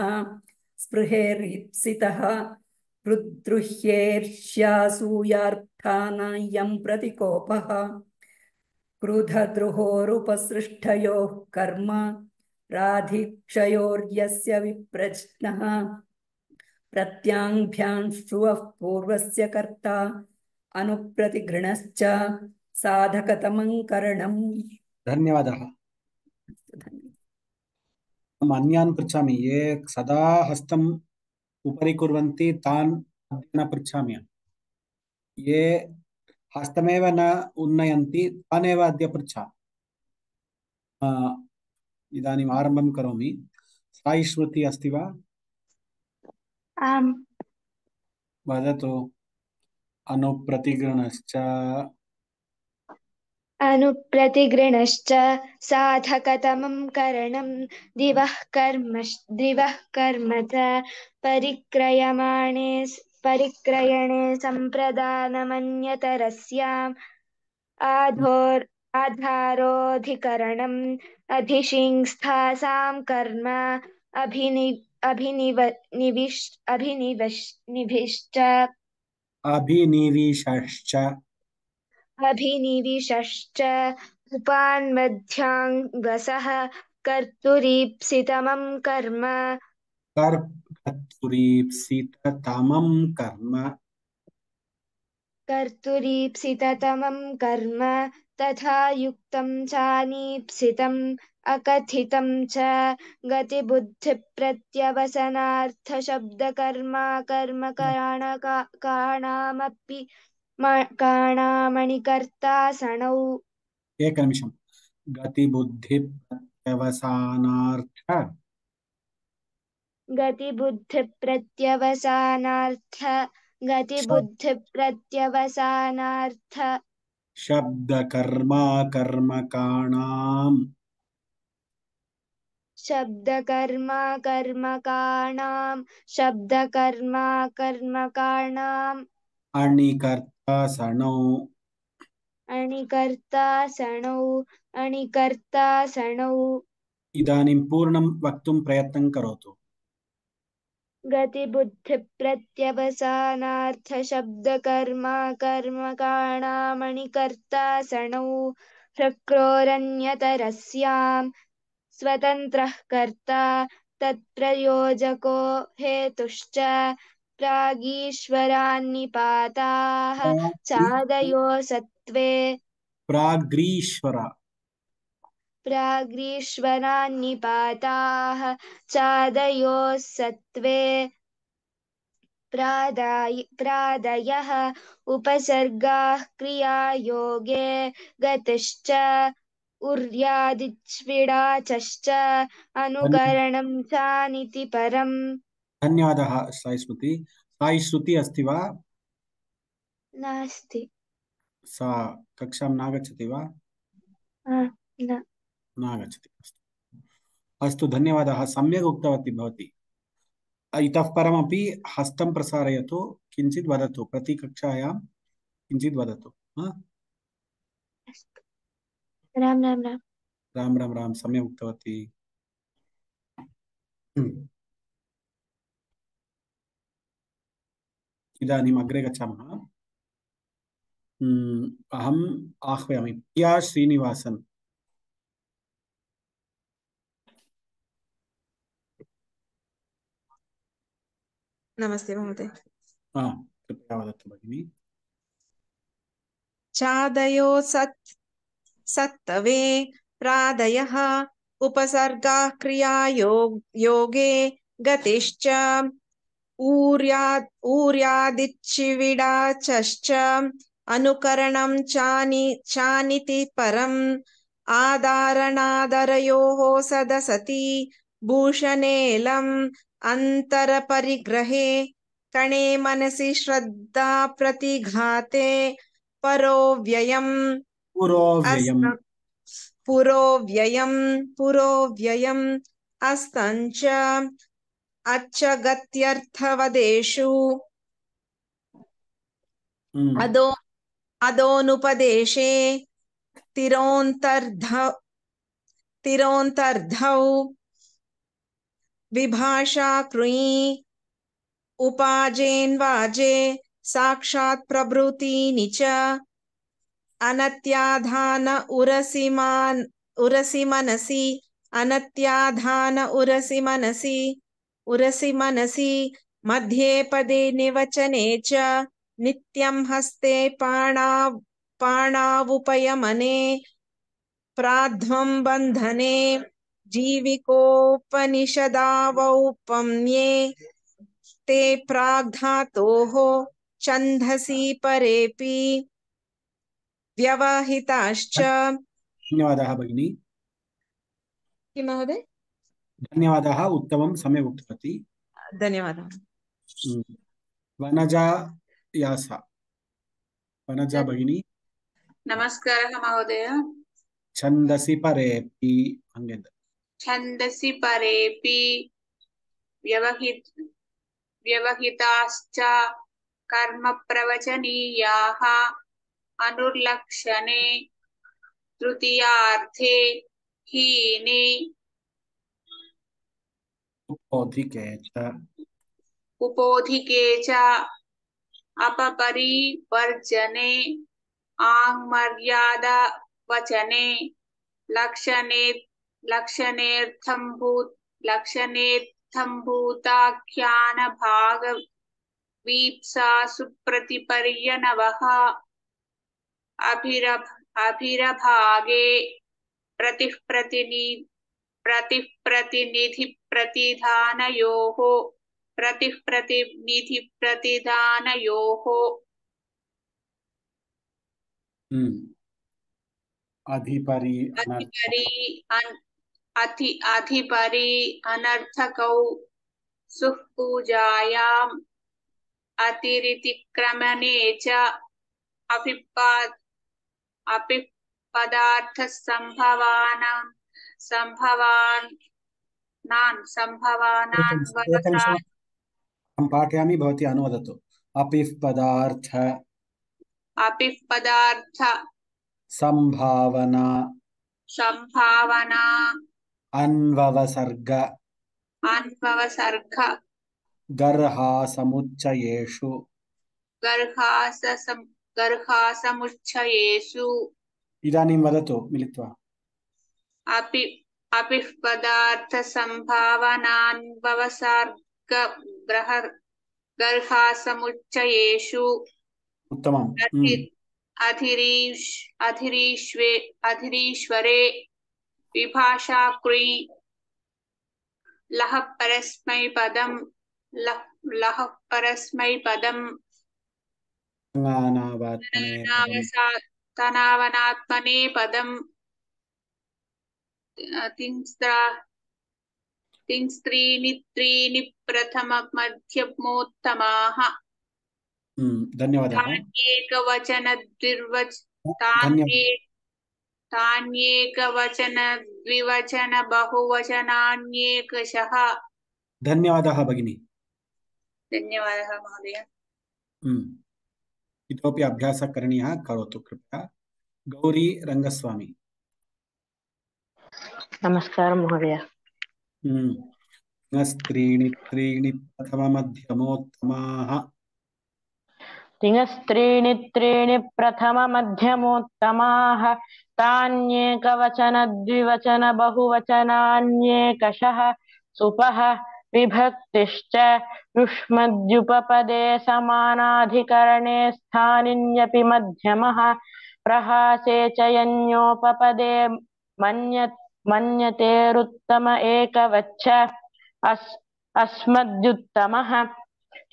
स्पृहेरीप्सितः रुद्रुह्येर्ष्यासूयार्थानायं प्रतिकोपः क्रुधद्रुहोरुपसृष्टयोः कर्म राधिक्षयोर्यस्य विप्रश्नः प्रत्याङ्भ्यां पूर्वस्य कर्ता अनुप्रतिगृणश्च साधकतमं करणम्। धन्यवादः। अन्यान् पृच्छामि, ये सदा हस्तम् उपरि कुर्वन्ति तान् न पृच्छामि। ये हस्तमेव न उन्नयन्ति तानेव अद्य पृच्छामि। इदानीम् आरम्भं करोमि। साई श्रुति अस्ति वा? आम्। वदतु। अनुप्रतिगृणश्च साधकतमं करणं दिवः कर्म च परिक्रयणे सम्प्रदानमन्यतरस्याम् आधारोऽधिकरणम् अधिशिंस्थासां कर्म अभिनिविशश्च उपान्मध्याङ्गसः कर्तुरीप्सितमं कर्म तथा युक्तं चानीप्सितम् अकथितं च गतिबुद्धिप्रत्यवसनार्थशब्दकर्माकर्मकाणामपि काणामणिकर्ता सणौ। एकनिमिषम्। गतिबुद्धिप्रत्यवसानार्थ गतिबुद्धिप्रत्यवसानार्थ गतिबुद्धिप्रत्यवसानार्थ शब्द कर्मा कर्मकाणाम् शब्दकर्मा कर्मकाणां शब्दकर्मा कर्मकाणाम् अणिकर्ता सणौ अणिकर्ता सणौ इदानीं पूर्णं वक्तुं प्रयत्नं करोतु। गतिबुद्धिप्रत्यवसानार्थ शब्दकर्मा कर्मकाणामणिकर्ता सणौ शक्रोरन्यतरस्यां स्वतन्त्रः कर्ता तत्प्रयोजको हेतुश्च प्रागीश्वरान्निपाताः चादयो सत्त्वे प्राग्रीश्वरान्निपाताः चादयो सत्त्वे प्रादयः उपसर्गाः क्रियायोगे गतिश्च उर्यादिच्विडाचश्च अनुकरणं चानिति परम्। धन्यवादः साई स्मृति। साई श्रुति अस्ति वा? नास्ति। सा कक्षां नागच्छति वा? नागच्छति। अस्तु धन्यवादः, सम्यक् उक्तवती भवती। इतः परमपि हस्तं प्रसारयतु, किञ्चित् वदतु, प्रतिकक्षायां किञ्चित् वदतु। राम राम राम राम राम राम, सम्यक् उक्तवती। इदानीम् अग्रे गच्छामः। अहम् आह्वयामि प्रिया श्रीनिवासन्। नमस्ते महोदय। कृपया वदतु भगिनी। चादयो सत्तवे प्रादयः उपसर्गाः क्रियायोगे गतिश्च ऊर्यादिच्चिविडाचश्च अनुकरणं चानिति परम् आदारणादरयोः सदसति भूषणेलम् अन्तरपरिग्रहे कणे मनसि श्रद्धा प्रतिघाते पुरोव्ययम् अस्तञ्च अच्छ गत्यर्थवदेषु अदोनुपदेशे तिरोन्तर्धौ विभाषा कृञि उपाजेन्वाजे साक्षात् प्रभृतीनि च अनत्याधान उरसि मनसि मध्ये पदे निवचने च नित्यं हस्ते पाणावुपयमने प्राध्वं बन्धने जीविकोपनिषदावौपम्ये ते प्राग्धातोः छन्दसि परेऽपि व्यवहिताश्च। धन्यवादः भगिनी। किं महोदय? धन्यवादः, उत्तमं, सम्यक् उक्तवती। धन्यवादः। वनजा यासा, वनजा भगिनी। नमस्कारः महोदय। छन्दसि परेऽपि अंगेद। छन्दसि परेऽपि व्यवहिताश्च कर्म प्रवचनीयाः अनुर्लक्षणे तृतीयार्थे हीने उपोधिके च अपपरिवर्जने आङ्मर्यादा वचने लक्षणेऽर्थम्भूताख्यान भाग वीप्सा सुप्रतिपर्यनवः अभिरभागे प्रतिप्रतिनिधिप्रतिधानयोः अधिपरि अनर्थकौ सुःपूजायाम् अतिरितिक्रमणे च संभवानान् वरसा एकनिमिषम् अहं पाठयामि, भवती अनुवदतु। अपिः पदार्थ संभावना अन्ववसर्ग गर्हासमुच्चयेषु गर्हासमुच्चयेषु इदानीं वदतु मिलित्वा। अपिः पदार्थ संभावनान्ववसर्ग गर्हासमुच्चयेषु उत्तमम्। अधिरीश्वरे विभाषाकृञ लः परस्मैपदम् तनावनात्मनेपदम् तिंस्त्रीणि प्रथममध्यमोत्तमाः। धन्यवादः। तान्येकवचन द्विवचन बहुवचनान्येकशः। धन्यवादः भगिनी। धन्यवादः महोदय। इतोपि अभ्यासः करणीयः, करोतु कृपया। गौरी रङ्गस्वामी। नमस्कारं महोदय। तिङस्त्रीणि प्रथममध्यमोत्तमाः। तिङस्त्रीणि प्रथममध्यमोत्तमाः। तान्येकवचन द्विवचन बहुवचनान्येकशः। सुपः विभक्तिश्च युष्मद्युपपदे समानाधिकरणे स्थानिन्यपि मध्यमः। प्रहासे च यन्योपपदे मन्यतेरुत्तम एकवच्छ अस्मद्युत्तमः।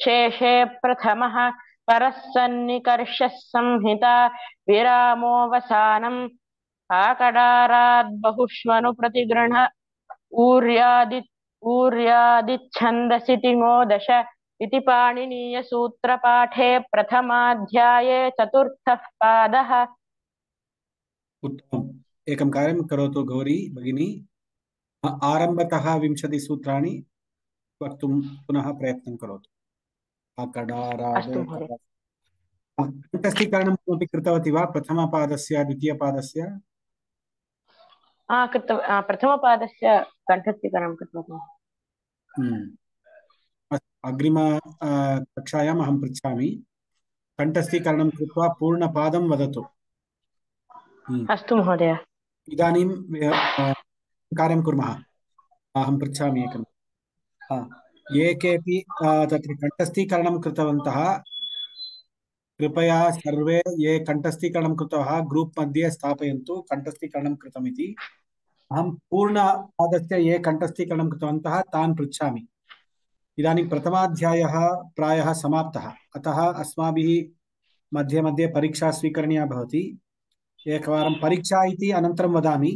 शेषे प्रथमः परः सन्निकर्षः संहिता विरामोऽवसानम्। आकडाराद् बहुष्वनु प्रतिगृह्ण ऊर्यादिच्छन्दसि तिङो दश इति पाणिनीयसूत्रपाठे प्रथमाध्याये चतुर्थः पादः। उत्तमम्। एकं कार्यं करोतु गौरी भगिनी, आरम्भतः 20 सूत्राणि वक्तुं पुनः प्रयत्नं करोतु। कण्ठस्थीकरणं किमपि कृतवती वा? प्रथमपादस्य द्वितीयपादस्य? प्रथमपादस्य कण्ठस्थीकरणं कृतवती। अग्रिम कक्षायाम् अहं पृच्छामि। कण्ठस्थीकरणं कृत्वा पूर्णपादं वदतु। अस्तु महोदय। इदानीं कार्यं कुर्मः। अहं पृच्छामि एकं। ये केपि तत्र कण्ठस्थीकरणं कृतवन्तः, कृपया सर्वे ये कण्ठस्थीकरणं कृतवः ग्रूप् मध्ये स्थापयन्तु कण्ठस्थीकरणं कृतमिति। अहं पूर्णपादस्य ये कण्ठस्थीकरणं कृतवन्तः तान् पृच्छामि। इदानीं प्रथमाध्यायः प्रायः समाप्तः, अतः अस्माभिः मध्ये मध्ये परीक्षा स्वीकरणीया भवति। एकवारं परीक्षा इति अनन्तरं वदामि,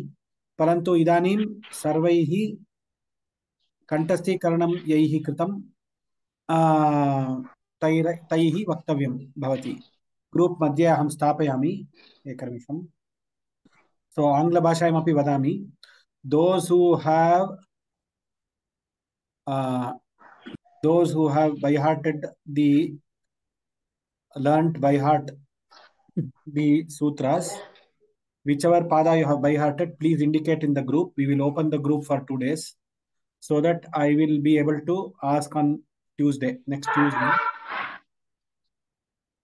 परन्तु इदानीं सर्वैः कण्ठस्थीकरणं यैः कृतं तैः वक्तव्यं भवति। ग्रूप् मध्ये अहं स्थापयामि, एकनिमिषम्। सो आङ्ग्लभाषायामपि वदामि। Those who have by hearted learnt by heart the sutras, whichever pada you have by hearted, please indicate in the group. We will open the group for 2 days so that I will be able to ask on Tuesday, next Tuesday,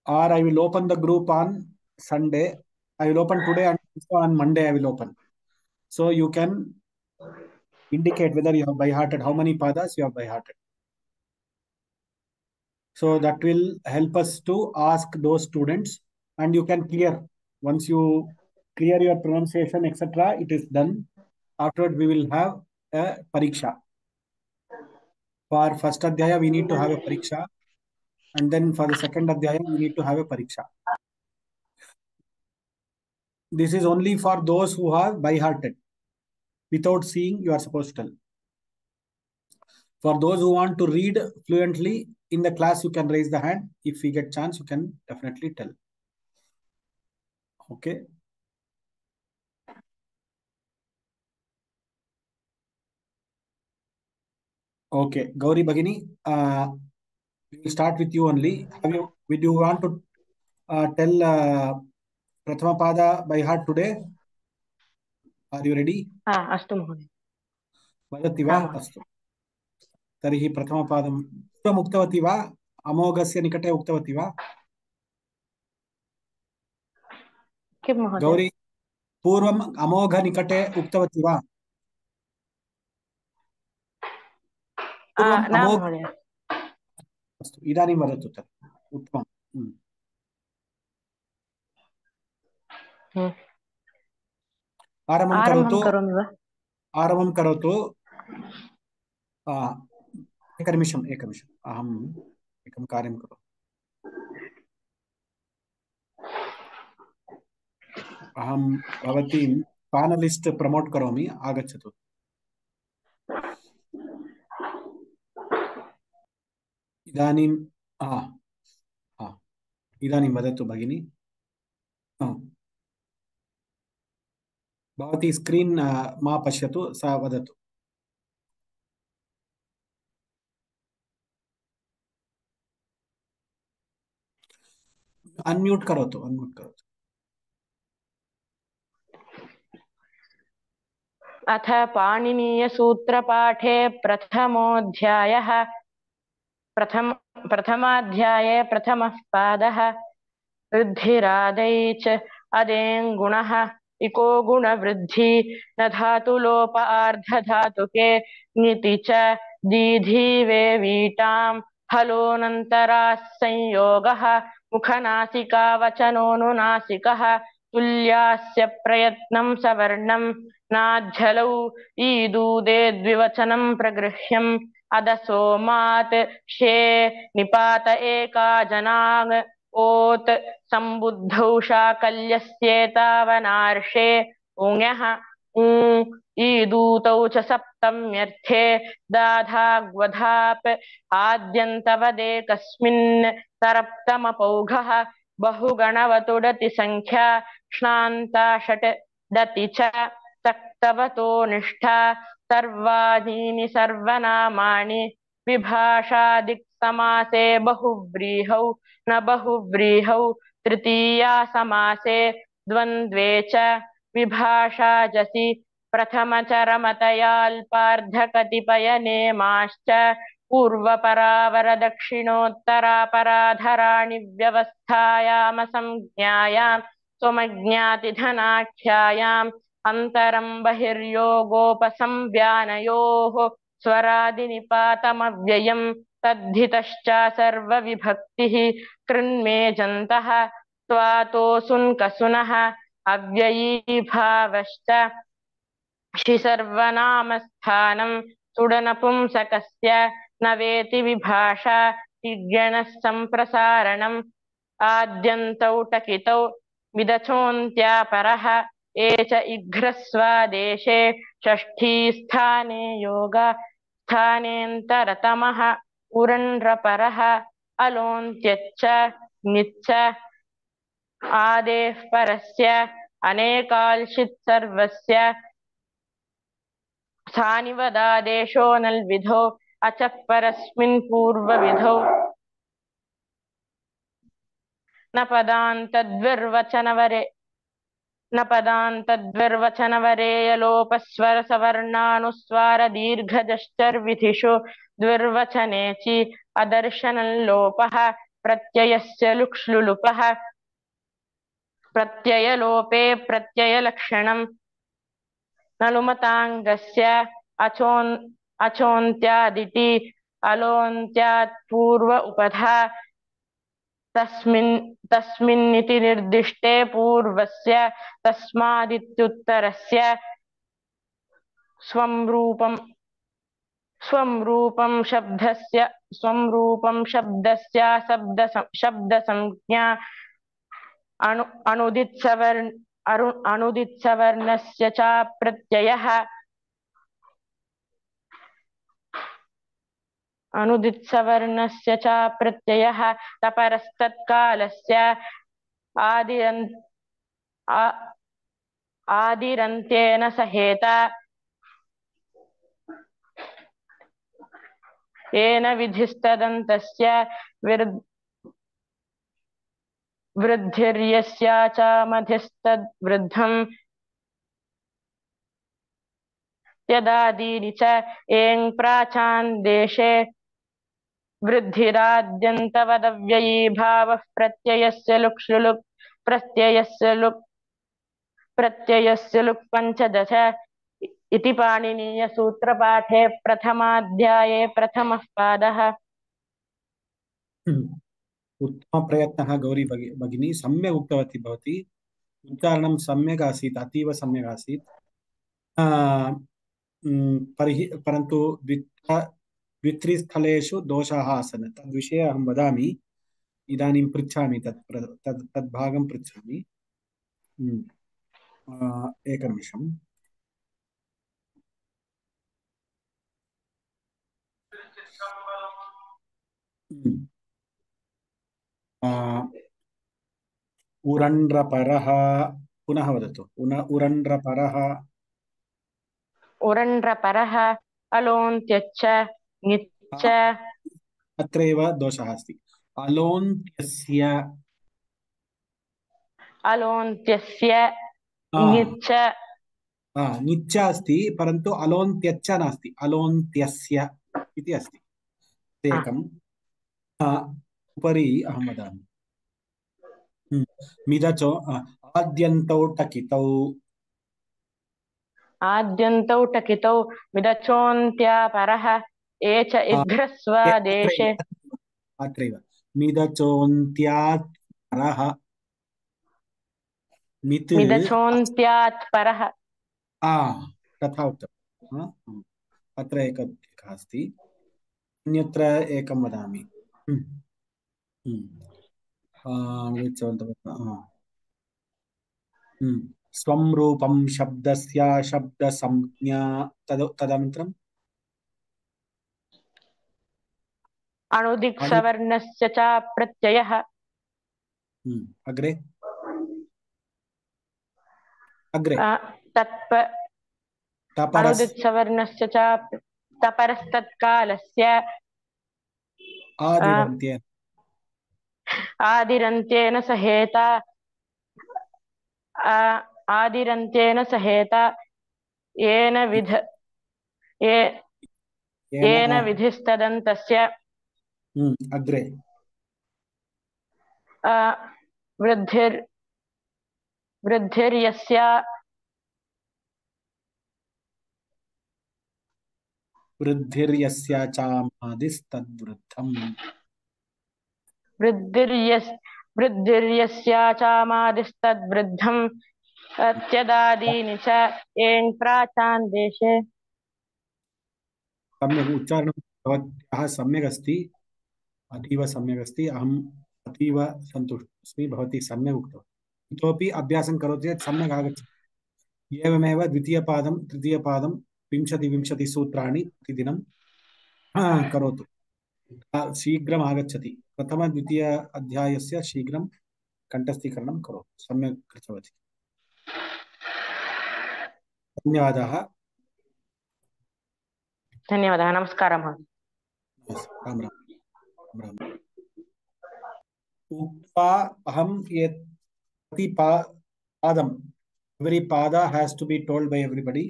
or I will open the group on Sunday. I will open today and on Monday I will open. So you can indicate whether you have by hearted, how many padas you have by hearted. So that will help us to ask those students, and you can clear. Once you clear your pronunciation, etc., it is done. Afterward, we will have a pariksha. For first adhyaya, we need to have a pariksha, and then for the second adhyaya, we need to have a pariksha. This is only for those who are by hearted. Without seeing, you are supposed to tell. For those who want to read fluently in the class, you can raise the hand. If we get chance, you can definitely tell. Okay. Okay, Gauri Bhagini, we will start with you only. Would you want to tell Prathama Pada by heart today? Are you ready? अस्तु महोदय. वदति वा? अस्तु. तर्हि प्रथमपादं पूर्वम् उक्तवती वा? अमोघस्य निकटे उक्तवती वा? किं महोदय? गौरी, पूर्वम् अमोघ निकटे उक्तवती वा? न महोदय. अस्तु, इदानीं वदतु तत्. उत्तमम्. आरम्भं करोमि वा? आरम्भं करोतु. एकनिमिषम् अहम् एकं कार्यं करोमि. अहं भवतीं पानलिस्ट् प्रमोट् करोमि. आगच्छतु. इदानीं वदतु भगिनी. भवती स्क्रीन् मा पश्यतु, सा वदतु. अनम्यूट करोतु. अथ पाणिनीयसूत्रपाठे प्रथमाध्याये प्रथमः पादः. वृद्धिरादैश्च अदेङ् गुणः. इको गुणवृद्धि न धातुलोप आर्धधातुके ङिति च दीधीवे वीटां हलोऽनन्तराः संयोगः. मुखनासिका वचनोऽनुनासिकः तुल्यास्य प्रयत्नं सवर्णं नाज्झलौ ईदूदे द्विवचनं प्रगृह्यम् अदसोमात् शे निपात एका जनाङ् ओत् सम्बुद्धौ शाकल्यस्येतावनार्षे ऊङः ऊ ईदूतौ च सप्तम्यर्थे दाधाग्वधाप् आद्यन्तवदेकस्मिन् तरप्तमपौघः बहुगणवतुडति संख्या श्नान्ता षट् दति च सक्तवतो निष्ठा सर्वादीनि सर्वनामानि विभाषादिक् समासे बहुव्रीहौ न बहुव्रीहौ तृतीया समासे द्वन्द्वे च विभाषाजसि प्रथमचरमतयाल्पार्धकतिपयनेमाश्च पूर्वपरावरदक्षिणोत्तरापराधराणि व्यवस्थायामसंज्ञायां स्वमज्ञातिधनाख्यायाम् अन्तरं बहिर्योगोपसंव्यानयोः स्वरादिनिपातमव्ययम् तद्धितश्च सर्वविभक्तिः कृन्मेजन्तः स्वातोऽसुन्कसुनः अव्ययीभावश्च शिसर्वनामस्थानं सुडनपुंसकस्य न वेति विभाषा तिग्यणः सम्प्रसारणम् आद्यन्तौ टकितौ विदचोऽन्त्यापरः एच इघ्रस्वादेशे षष्ठी स्थाने योगा स्थानेऽन्तरतमः उरण्रपरः अलोन्त्यच्च निच्च आदेः परस्य अनेकाल्शित् सर्वस्य स्थानिवदादेशो नल्विधौ अचः परस्मिन् पूर्वविधौ न पदान्तद्विर्वचनवरेयलोपस्वरसवर्णानुस्वार दीर्घजश्चर्विधिषु द्विर्वचनेचि अदर्शनल्लोपः प्रत्ययस्य लुक्ष्लुलुपः प्रत्ययलोपे प्रत्ययलक्षणम् नलुमताङ्गस्य अचोन्त्यादिति अलोन्त्यात् पूर्व उपधा तस्मिन्निति निर्दिष्टे पूर्वस्य तस्मादित्युत्तरस्य स्वं रूपं शब्दस्य शब्दसंज्ञा अनुदित्सवर्णस्य च प्रत्ययः अनुदित्सवर्णस्य च प्रत्ययः तपरस्तत्कालस्य आदिरन्त्येन सहेत येन विधिस्तदन्तस्य वृद्धिर्यस्या च मध्यस्तद्वृद्धम् यदादीनि च एङ् प्राचान् देशे वृद्धिराद्यन्तवदव्ययी भावः प्रत्ययस्य लुक् प्रत्ययस्य लुक् पञ्चदश इति पाणिनीयसूत्रपाठे प्रथमाध्याये प्रथमः पादः। उत्तम प्रयत्नः गौरी भगिनी, सम्यक् उक्तवती भवती। उच्चारणं सम्यक् आसीत्, अतीव सम्यक् आसीत्। परन्तु द्वित्रिस्थलेषु दोषाः आसन्, तद्विषये अहं वदामि। इदानीं पृच्छामि, तद्भागं पृच्छामि। एकनिमिषम्। उरण्ड्रपरः, पुनः वदतु। उरण्ड्रपरः उरण्ड्रपरः अलोन्त्यच्च ङिच्च। अत्रैव दोषः अस्ति। अलोन्त्यस्य ङिच्च ङिच्च अस्ति, परन्तु अलोन्त्यच्च नास्ति, अलोन्त्यस्य इति अस्ति। एकम्। उपरि अहं वदामि। मिदचो आद्यन्तौ टकितौ मिदचोन्त्यापरः एच इध्रस्वादेशे। अत्रैव मिदचोन्त्यात्परः, मिदचोन्त्यात्परः तथा उक्तम्। अत्र एकः अस्ति, अन्यत्र एकं वदामि। स्वं रूपं शब्दस्य शब्दसंज्ञा तदनन्तरम् अनुदिक्सवर्णस्य च प्रत्ययः। अग्रे अनुदिक्सवर्णस्य च तपरस्तत्कालस्य आदिरन्त्येन सहेता येन विधिस्तदन्तस्य अग्रे वृद्धिर्यस्या चामादिस्तद्वृद्धम्। वृद्धिर्यस्या चामादिस्तद्वृद्धम् त्यदादीनि च एङ् प्राचान् देशे। सम्यक् उच्चारणं भवत्याः सम्यक् अस्ति, अतीव सम्यक् अस्ति। अहम् अतीव सन्तुष्टः अस्मि, भवती सम्यक् उक्तवती। इतोपि अभ्यासं करोति चेत् सम्यक् आगच्छति। एवमेव द्वितीयपादं तृतीयपादं 20 सूत्राणि प्रतिदिनं करोतु, शीघ्रम् आगच्छति। प्रथम-द्वितीय अध्यायस्य शीघ्रं कण्ठस्थीकरणं करोतु। सम्यक् कृतवती, धन्यवादाः। धन्यवादः, नमस्कारः। राम राम राम। उक्त्वा अहं प्रतिपादं, every pada has to be told by everybody.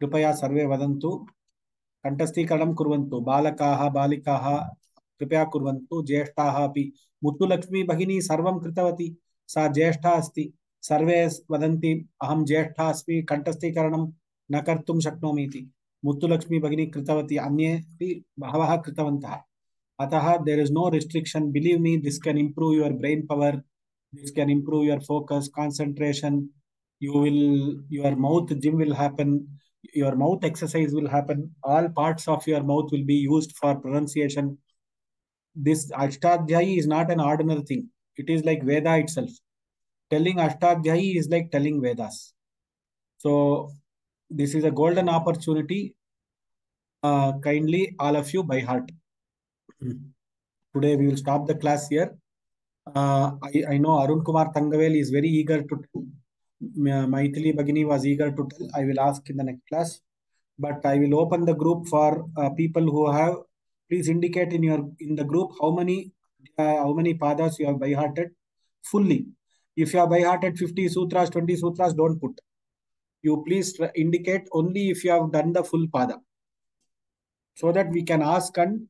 कृपया सर्वे वदन्तु, कण्ठस्थीकरणं कुर्वन्तु। बालकाः बालिकाः कृपया कुर्वन्तु, ज्येष्ठाः अपि। मुत्तुलक्ष्मी भगिनी सर्वं कृतवती, सा ज्येष्ठा अस्ति। सर्वे वदन्ति अहं ज्येष्ठा अस्मि, कण्ठस्थीकरणं न कर्तुं शक्नोमि इति। मुत्तुलक्ष्मी भगिनी कृतवती, अन्ये अपि बहवः कृतवन्तः। अतः there is no restriction. Believe me, this can improve your brain power, this can improve your focus, concentration. Your mouth gym will happen, your mouth exercise will happen. All parts of your mouth will be used for pronunciation. This Ashtadhyayi is not an ordinary thing. It is like Veda itself. Telling Ashtadhyayi is like telling Vedas. So this is a golden opportunity. Kindly all of you by heart. Today we will stop the class here. I know Arun Kumar Tangavel is very eager to tell. Maithili Bagini was eager to tell. I will ask in the next class. But I will open the group for people who have. Please indicate in the group how many padas you have by hearted fully. If you have by hearted 50 sutras, 20 sutras, don't put. You please indicate only if you have done the full pada, so that we can ask and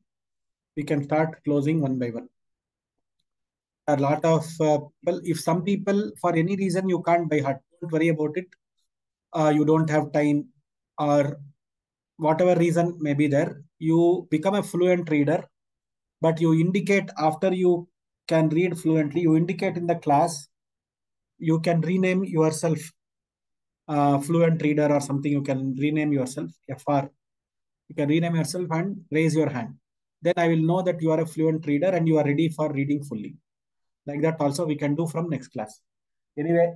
we can start closing one by one. A lot of people, if some people for any reason you can't by heart, don't worry about it. You don't have time or whatever reason may be there, you become a fluent reader, but you indicate after you can read fluently, you indicate in the class, you can rename yourself fluent reader or something. You can rename yourself FR. You can rename yourself and raise your hand. Then I will know that you are a fluent reader and you are ready for reading fully. Like that also we can do from next class. Anyway,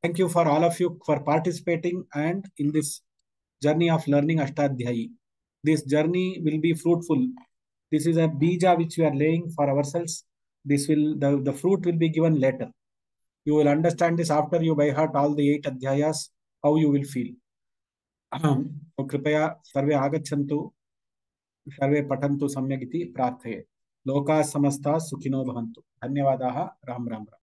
thank you for all of you for participating and in this journey of learning Ashtadhyayi. This journey will be fruitful. This is a bija which we are laying for ourselves. This will the fruit will be given later. You will understand this after you by heart all the 8 adhyayas, how you will feel. So कृपया सर्वे आगच्छन्तु, सर्वे पठन्तु सम्यक् इति प्रार्थये. लोकाः समस्ताः सुखिनो भवन्तु. धन्यवादाः. राम राम राम.